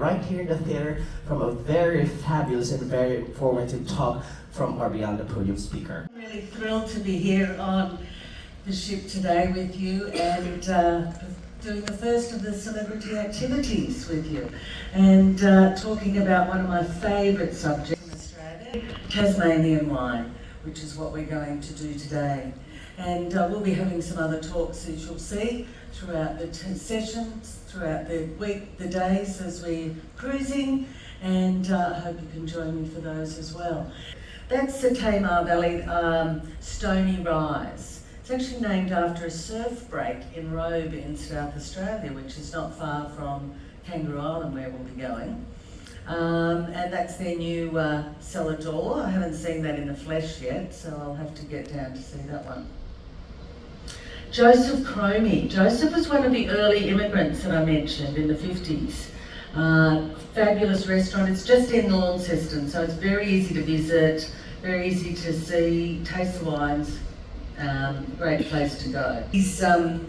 right here in the theater from a very fabulous and very informative talk from our Beyond the Podium speaker. I'm really thrilled to be here on the ship today with you and doing the first of the celebrity activities with you and talking about one of my favourite subjects in Australia, Tasmanian wine, which is what we're going to do today. And we'll be having some other talks that you'll see throughout the sessions, throughout the week, the days as we're cruising, and I hope you can join me for those as well. That's the Tamar Valley Stony Rise. It's actually named after a surf break in Robe in South Australia, which is not far from Kangaroo Island where we'll be going. And that's their new cellar door. I haven't seen that in the flesh yet, so I'll have to get down to see that one. Joseph Cromie. Joseph was one of the early immigrants that I mentioned in the 50s. Fabulous restaurant. It's just in Launceston, so it's very easy to visit, very easy to see, taste the wines. Great place to go. He's to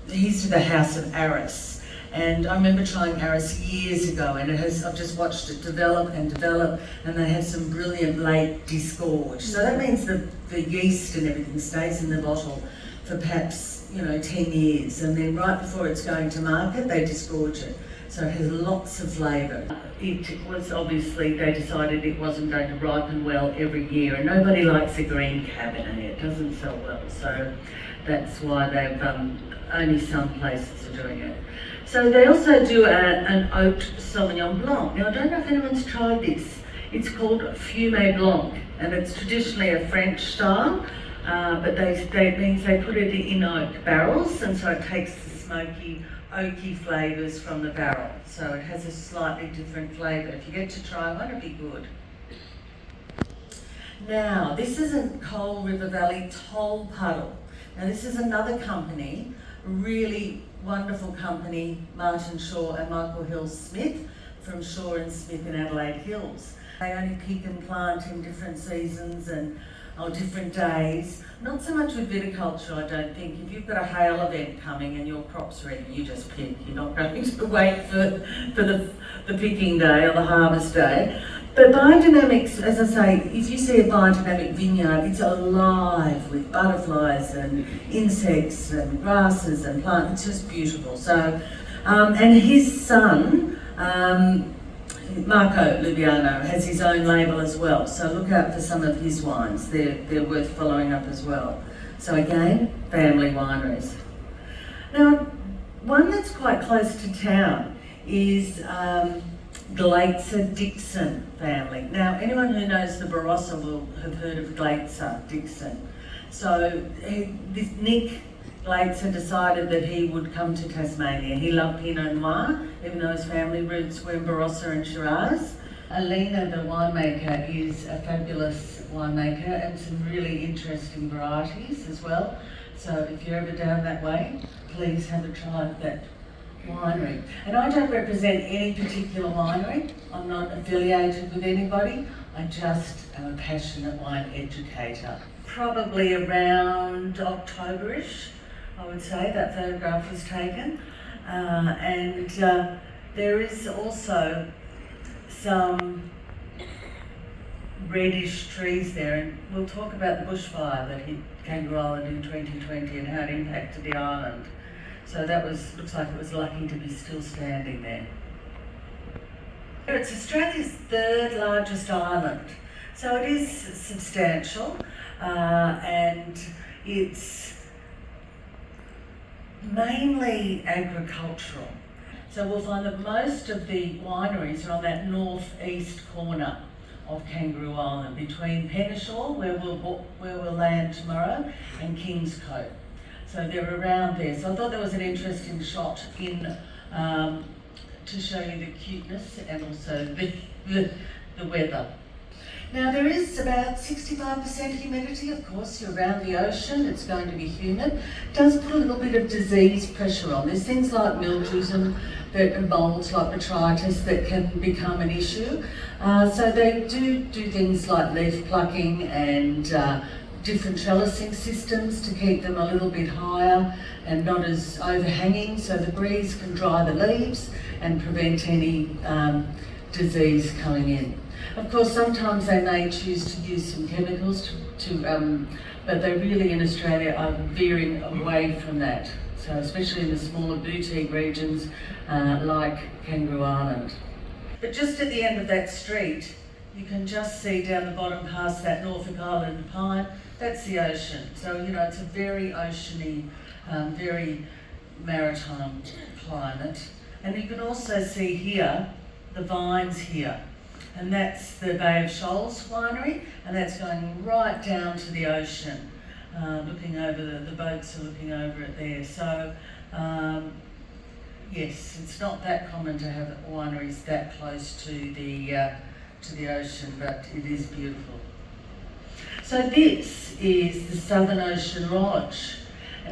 the House of Arras, and I remember trying Arras years ago, and I've just watched it develop, and they have some brilliant late disgorge. So that means that the yeast and everything stays in the bottle for perhaps 10 years, and then right before it's going to market, they disgorge it. So it has lots of flavour. It was obviously, they decided it wasn't going to ripen well every year, and nobody likes a green Cabernet. It doesn't sell well, so that's why they've only some places are doing it. So they also do an oaked Sauvignon Blanc. Now I don't know if anyone's tried this. It's called Fumé Blanc, and it's traditionally a French style. But it means they put it in oak barrels, and so it takes the smoky, oaky flavours from the barrel. So it has a slightly different flavour. If you get to try one, it'll be good. Now, this is a Coal River Valley Toll Puddle. Now, this is another company, really wonderful company, Martin Shaw and Michael Hill-Smith from Shaw and Smith in Adelaide Hills. They only pick and plant in different seasons and different days. Not so much with viticulture, I don't think. If you've got a hail event coming and your crop's ready, you just pick. You're not going to wait for the picking day or the harvest day. But biodynamics, as I say, if you see a biodynamic vineyard, it's alive with butterflies and insects and grasses and plants. It's just beautiful. So, and his son, Marco Lubiano, has his own label as well, so look out for some of his wines. They're worth following up as well. So again, family wineries. Now, one that's quite close to town is Glaetzer Dixon family. Now, anyone who knows the Barossa will have heard of Glaetzer Dixon. So this Nick Glaetzer decided that he would come to Tasmania. He loved Pinot Noir, even though his family roots were in Barossa and Shiraz. Alina, the winemaker, is a fabulous winemaker and some really interesting varieties as well. So if you're ever down that way, please have a try of that winery. And I don't represent any particular winery. I'm not affiliated with anybody. I just am a passionate wine educator. Probably around October-ish, I would say, that photograph was taken. And there is also some reddish trees there, and we'll talk about the bushfire that hit Kangaroo Island in 2020 and how it impacted the island. So that looks like it was lucky to be still standing there. It's Australia's third largest island, so it is substantial, and it's mainly agricultural. So we'll find that most of the wineries are on that northeast corner of Kangaroo Island, between Penneshaw, where we'll land tomorrow, and Kingscote. So they're around there. So I thought that was an interesting shot in to show you the cuteness and also the weather. Now there is about 65% humidity, of course. You're around the ocean, it's going to be humid. It does put a little bit of disease pressure on. There's things like mildews and molds like botrytis that can become an issue. So they do things like leaf plucking and different trellising systems to keep them a little bit higher and not as overhanging, so the breeze can dry the leaves and prevent any disease coming in. Of course, sometimes they may choose to use some chemicals but they really in Australia are veering away from that. So especially in the smaller boutique regions like Kangaroo Island. But just at the end of that street, you can just see down the bottom past that Norfolk Island pine, that's the ocean. So, you know, it's a very oceany, very maritime climate. And you can also see here, the vines here. And that's the Bay of Shoals winery, and that's going right down to the ocean. Looking over, the boats are looking over it there. So, yes, it's not that common to have wineries that close to the ocean, but it is beautiful. So this is the Southern Ocean Lodge.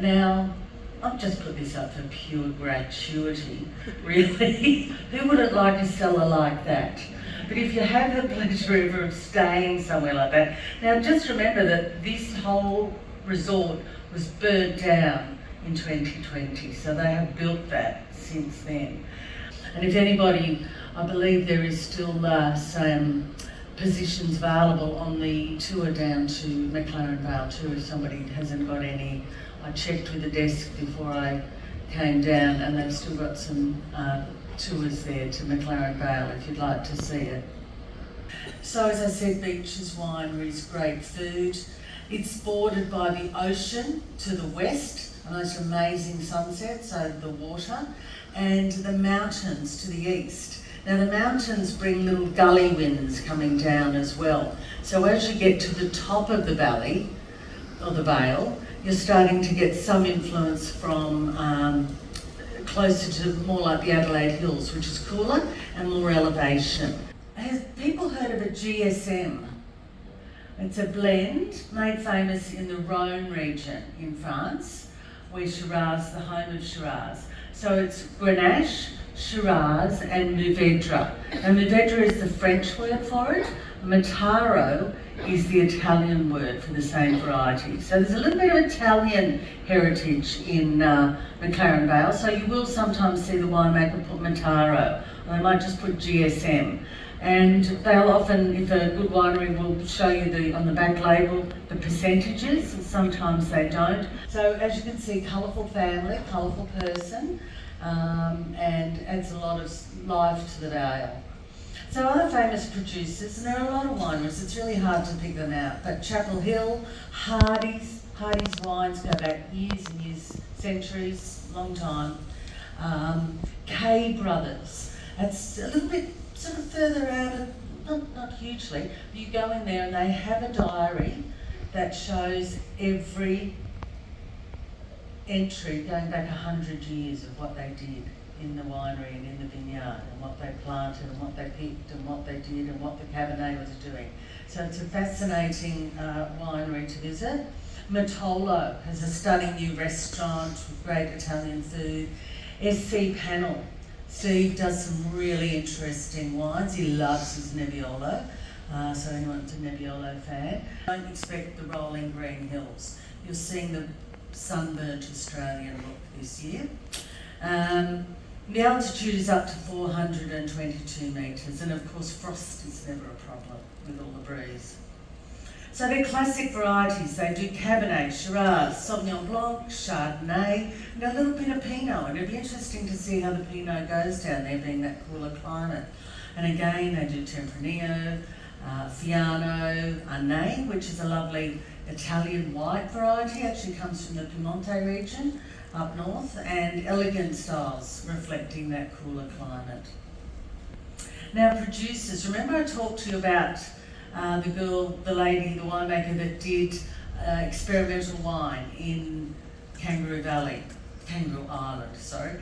Now, I've just put this up for pure gratuity, really. Who wouldn't like a cellar like that? But if you have the pleasure ever of staying somewhere like that, now just remember that this whole resort was burnt down in 2020, so they have built that since then. And if anybody, I believe there is still some positions available on the tour down to McLaren Vale too, if somebody hasn't got any. I checked with the desk before I came down and they've still got some tours there to McLaren Vale if you'd like to see it. So as I said, beaches, wineries, great food. It's bordered by the ocean to the west, and those amazing sunsets over the water, and the mountains to the east. Now the mountains bring little gully winds coming down as well. So as you get to the top of the valley, or the vale, you're starting to get some influence from closer to more like the Adelaide Hills, which is cooler and more elevation. Has people heard of a GSM? It's a blend made famous in the Rhone region in France, where Shiraz, the home of Shiraz. So it's Grenache, Shiraz and Mourvedre. And Mourvedre is the French word for it. Mataro is the Italian word for the same variety. So there's a little bit of Italian heritage in McLaren Vale. So you will sometimes see the winemaker put Mataro, or they might just put GSM. And they'll often, if a good winery will show you on the back label the percentages, and sometimes they don't. So as you can see, colourful family, colourful person, and adds a lot of life to the vale. So other famous producers, and there are a lot of wineries, it's really hard to pick them out, but Chapel Hill, Hardy's wines go back years and years, centuries, long time. Kay Brothers, it's a little bit sort of further out, not hugely, but you go in there and they have a diary that shows every entry going back 100 years of what they did in the winery and in the vineyard, and what they planted and what they picked and what they did and what the Cabernet was doing. So it's a fascinating winery to visit. Matolo has a stunning new restaurant with great Italian food. SC Panel, Steve does some really interesting wines. He loves his Nebbiolo, so anyone's a Nebbiolo fan. Don't expect the rolling green hills. You're seeing the sunburnt Australian look this year. The altitude is up to 422 metres, and of course frost is never a problem with all the breeze. So they're classic varieties. They do Cabernet, Shiraz, Sauvignon Blanc, Chardonnay, and a little bit of Pinot, and it'd be interesting to see how the Pinot goes down there, being that cooler climate. And again, they do Tempranillo, Fiano, Arnay, which is a lovely Italian white variety, actually comes from the Piemonte region up north, and elegant styles reflecting that cooler climate. Now producers, remember I talked to you about the lady, the winemaker that did experimental wine in Kangaroo Island, so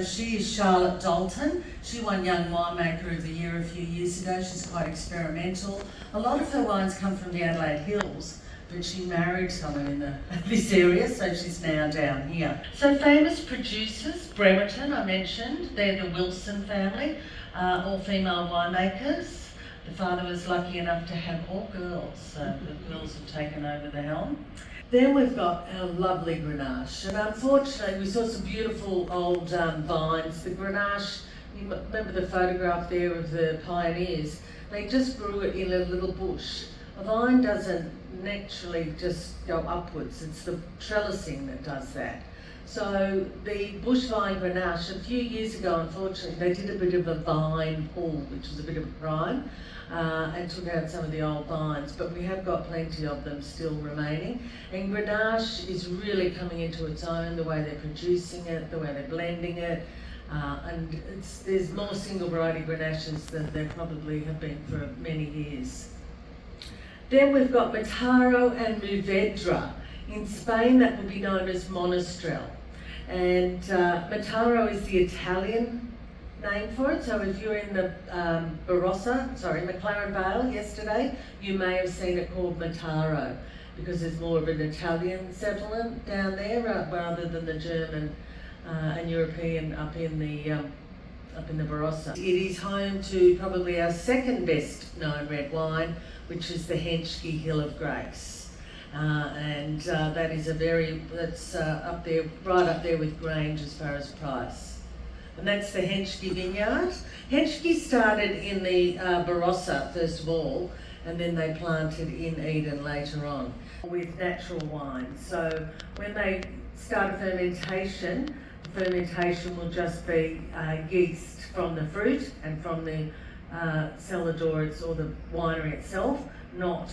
she is Charlotte Dalton. She won Young Winemaker of the Year a few years ago. She's quite experimental. A lot of her wines come from the Adelaide Hills, but she married someone in this area, so she's now down here. So famous producers, Bremerton I mentioned, they're the Wilson family, all female winemakers. The father was lucky enough to have all girls, so the girls have taken over the helm. Then we've got our lovely Grenache, and unfortunately we saw some beautiful old vines. The Grenache, you remember the photograph there of the pioneers, they just grew it in a little bush. A vine doesn't naturally just go upwards, it's the trellising that does that. So the bush vine Grenache, a few years ago unfortunately, they did a bit of a vine pull, which was a bit of a crime, and took out some of the old vines, but we have got plenty of them still remaining. And Grenache is really coming into its own, the way they're producing it, the way they're blending it, and there's more single variety Grenaches than there probably have been for many years. Then we've got Mataro and Mourvedre. In Spain that would be known as Monastrell. And Mataro is the Italian name for it. So if you're in the McLaren Vale yesterday, you may have seen it called Mataro because there's more of an Italian settlement down there rather than the German and European up in the Barossa. It is home to probably our second best known red wine, which is the Henschke Hill of Grace. That is that's up there, right up there with Grange as far as price. And that's the Henschke vineyard. Henschke started in the Barossa first of all, and then they planted in Eden later on with natural wine. So when they start a fermentation, the fermentation will just be yeast from the fruit and from the cellar door or the winery itself, not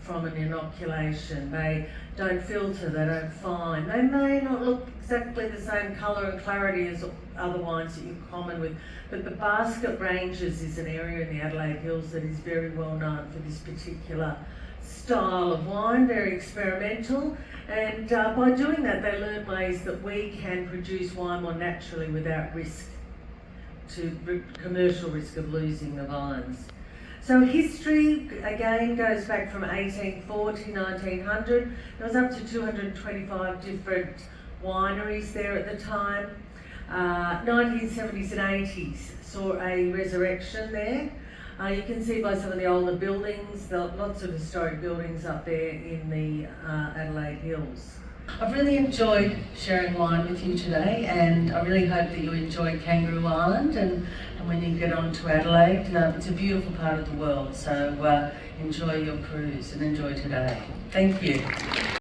from an inoculation. They don't filter, they don't fine. They may not look exactly the same colour and clarity as other wines that you're common with, but the Basket Ranges is an area in the Adelaide Hills that is very well known for this particular style of wine, very experimental, and by doing that they learn ways that we can produce wine more naturally without commercial risk of losing the vines. So history, again, goes back from 1840, 1900. There was up to 225 different wineries there at the time. 1970s and 80s saw a resurrection there. You can see by some of the older buildings, lots of historic buildings up there in the Adelaide Hills. I've really enjoyed sharing wine with you today, and I really hope that you enjoy Kangaroo Island and when you get on to Adelaide. It's a beautiful part of the world, so enjoy your cruise and enjoy today. Thank you.